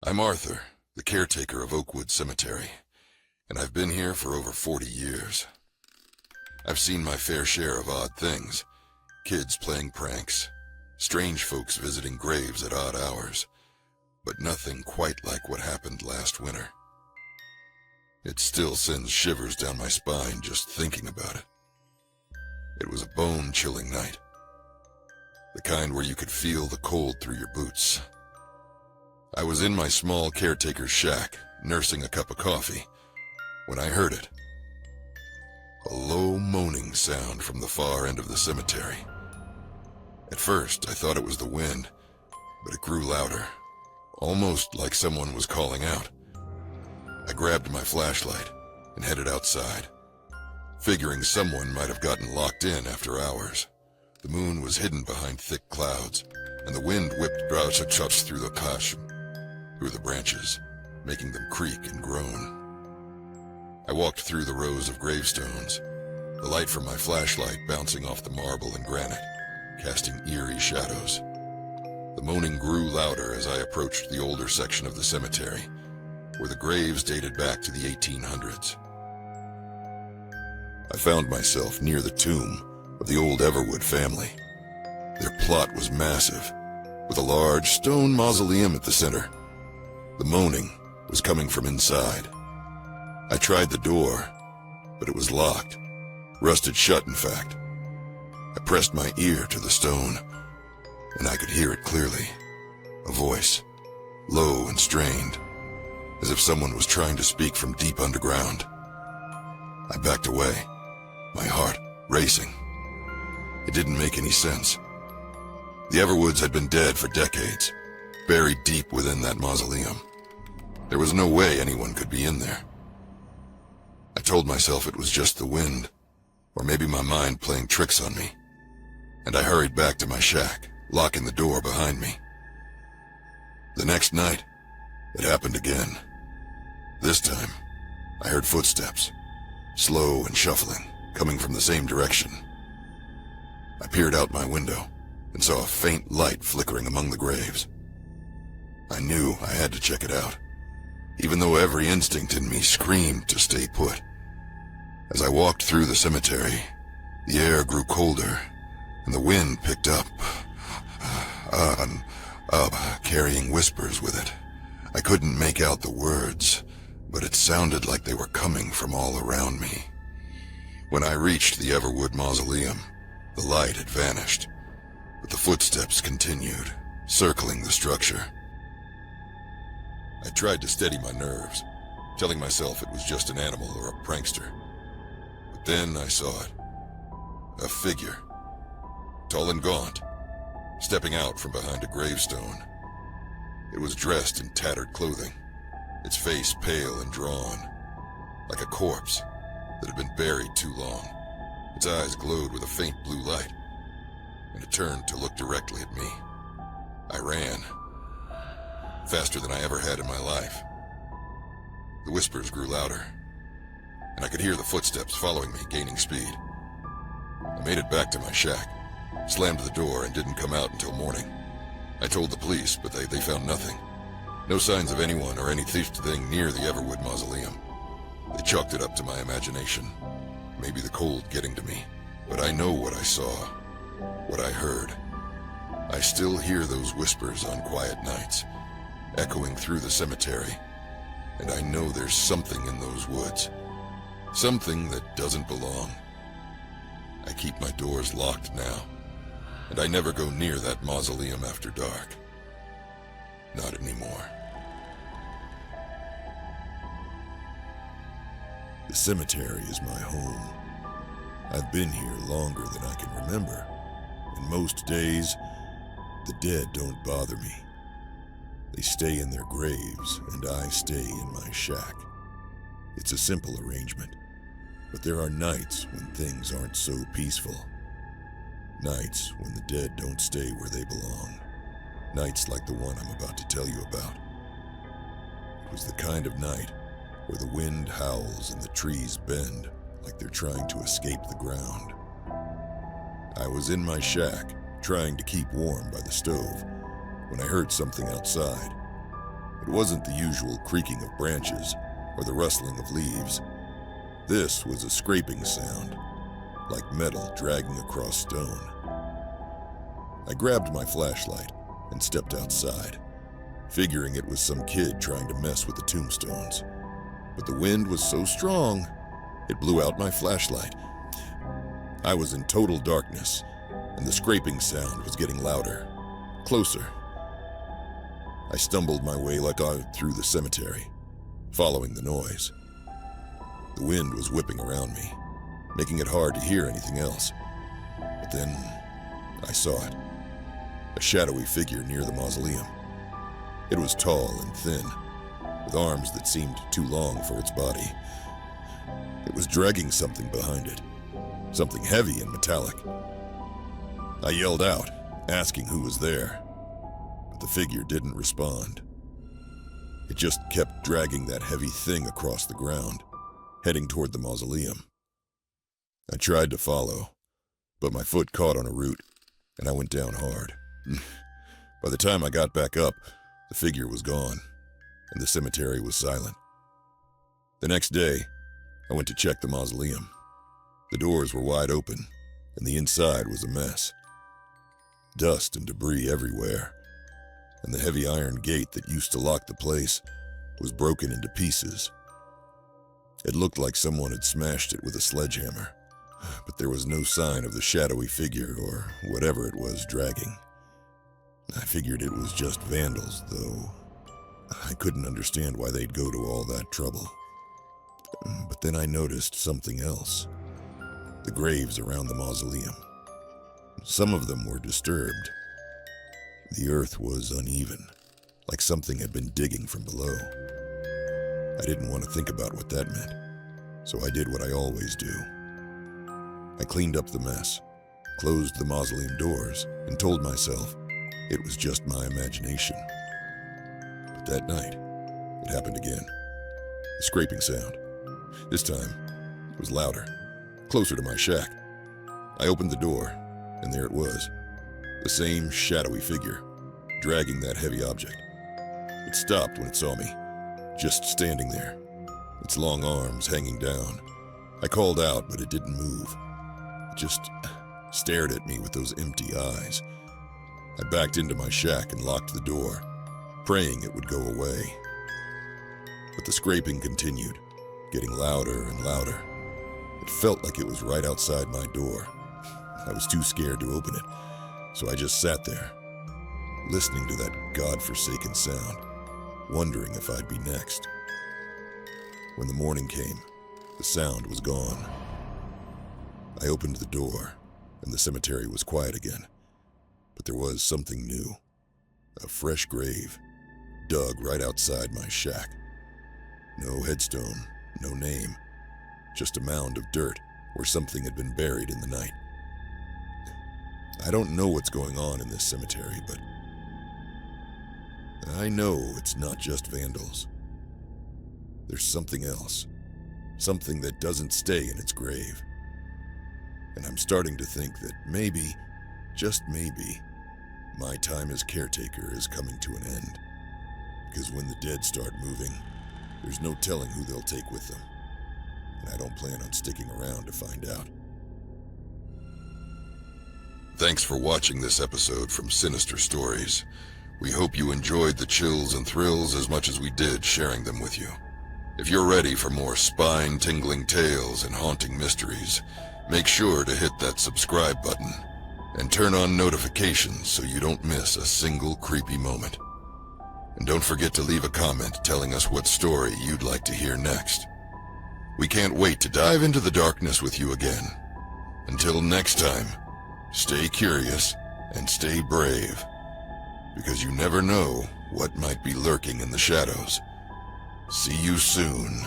I'm Arthur, the caretaker of Oakwood Cemetery, and I've been here for over 40 years. I've seen my fair share of odd things, kids playing pranks, strange folks visiting graves at odd hours, but nothing quite like what happened last winter. It still sends shivers down my spine just thinking about it. It was a bone-chilling night, the kind where you could feel the cold through your boots. I was in my small caretaker's shack, nursing a cup of coffee, when I heard it. A low moaning sound from the far end of the cemetery. At first, I thought it was the wind, but it grew louder, almost like someone was calling out. I grabbed my flashlight and headed outside, figuring someone might have gotten locked in after hours. The moon was hidden behind thick clouds, and the wind whipped chops through the branches, making them creak and groan. I walked through the rows of gravestones, the light from my flashlight bouncing off the marble and granite, casting eerie shadows. The moaning grew louder as I approached the older section of the cemetery, where the graves dated back to the 1800s. I found myself near the tomb of the old Everwood family. Their plot was massive, with a large stone mausoleum at the center. The moaning was coming from inside. I tried the door, but it was locked, rusted shut in fact. I pressed my ear to the stone, and I could hear it clearly. A voice, low and strained, as if someone was trying to speak from deep underground. I backed away, my heart racing. It didn't make any sense. The Everwoods had been dead for decades, buried deep within that mausoleum. There was no way anyone could be in there. I told myself it was just the wind, or maybe my mind playing tricks on me, and I hurried back to my shack, locking the door behind me. The next night, it happened again. This time, I heard footsteps, slow and shuffling, coming from the same direction. I peered out my window and saw a faint light flickering among the graves. I knew I had to check it out, even though every instinct in me screamed to stay put. As I walked through the cemetery, the air grew colder, and the wind picked up, carrying whispers with it. I couldn't make out the words, but it sounded like they were coming from all around me. When I reached the Everwood mausoleum, the light had vanished, but the footsteps continued, circling the structure. I tried to steady my nerves, telling myself it was just an animal or a prankster. But then I saw it. A figure, tall and gaunt, stepping out from behind a gravestone. It was dressed in tattered clothing, its face pale and drawn, like a corpse that had been buried too long. Its eyes glowed with a faint blue light, and it turned to look directly at me. I ran, faster than I ever had in my life. The whispers grew louder, and I could hear the footsteps following me, gaining speed. I made it back to my shack, slammed the door, and didn't come out until morning. I told the police, but they found nothing. No signs of anyone or any thieved thing near the Everwood mausoleum. They chalked it up to my imagination. Maybe the cold getting to me. But I know what I saw, what I heard. I still hear those whispers on quiet nights, echoing through the cemetery. And I know there's something in those woods. Something that doesn't belong. I keep my doors locked now, and I never go near that mausoleum after dark. Not anymore. The cemetery is my home. I've been here longer than I can remember, and most days, the dead don't bother me. They stay in their graves, and I stay in my shack. It's a simple arrangement, but there are nights when things aren't so peaceful. Nights when the dead don't stay where they belong. Nights like the one I'm about to tell you about. It was the kind of night where the wind howls and the trees bend like they're trying to escape the ground. I was in my shack, trying to keep warm by the stove, when I heard something outside. It It wasn't the usual creaking of branches or the rustling of leaves. This was a scraping sound, like metal dragging across stone. I grabbed my flashlight and stepped outside, figuring it was some kid trying to mess with the tombstones. But the wind was so strong, it blew out my flashlight. I was in total darkness, and the scraping sound was getting louder, closer. I stumbled my way like through the cemetery, following the noise. The wind was whipping around me, making it hard to hear anything else. But then I saw it, a shadowy figure near the mausoleum. It was tall and thin, with arms that seemed too long for its body. It was dragging something behind it, something heavy and metallic. I yelled out, asking who was there, but the figure didn't respond. It just kept dragging that heavy thing across the ground, heading toward the mausoleum. I tried to follow, but my foot caught on a root, and I went down hard. By the time I got back up, the figure was gone, and the cemetery was silent. The next day, I went to check the mausoleum. The doors were wide open, and the inside was a mess. Dust and debris everywhere, and the heavy iron gate that used to lock the place was broken into pieces. It looked like someone had smashed it with a sledgehammer, but there was no sign of the shadowy figure or whatever it was dragging. I figured it was just vandals, though I couldn't understand why they'd go to all that trouble. But then I noticed something else. The graves around the mausoleum. Some of them were disturbed. The earth was uneven, like something had been digging from below. I didn't want to think about what that meant, so I did what I always do. I cleaned up the mess, closed the mausoleum doors, and told myself it was just my imagination. But that night, it happened again. The scraping sound. This time, it was louder, closer to my shack. I opened the door, and there it was. The same shadowy figure, dragging that heavy object. It stopped when it saw me, just standing there, its long arms hanging down. I called out, but it didn't move. It just stared at me with those empty eyes. I backed into my shack and locked the door, praying it would go away. But the scraping continued, getting louder and louder. It felt like it was right outside my door. I was too scared to open it, so I just sat there, listening to that godforsaken sound, wondering if I'd be next. When the morning came, the sound was gone. I opened the door, and the cemetery was quiet again. But there was something new. A fresh grave, dug right outside my shack. No headstone, no name, just a mound of dirt where something had been buried in the night. I don't know what's going on in this cemetery, but I know it's not just vandals. There's something else, something that doesn't stay in its grave. And I'm starting to think that maybe, just maybe, my time as caretaker is coming to an end. Because when the dead start moving, there's no telling who they'll take with them. And I don't plan on sticking around to find out. Thanks for watching this episode from Sinister Stories. We hope you enjoyed the chills and thrills as much as we did sharing them with you. If you're ready for more spine-tingling tales and haunting mysteries, make sure to hit that subscribe button and turn on notifications so you don't miss a single creepy moment. And don't forget to leave a comment telling us what story you'd like to hear next. We can't wait to dive into the darkness with you again. Until next time, stay curious and stay brave, because you never know what might be lurking in the shadows. See you soon.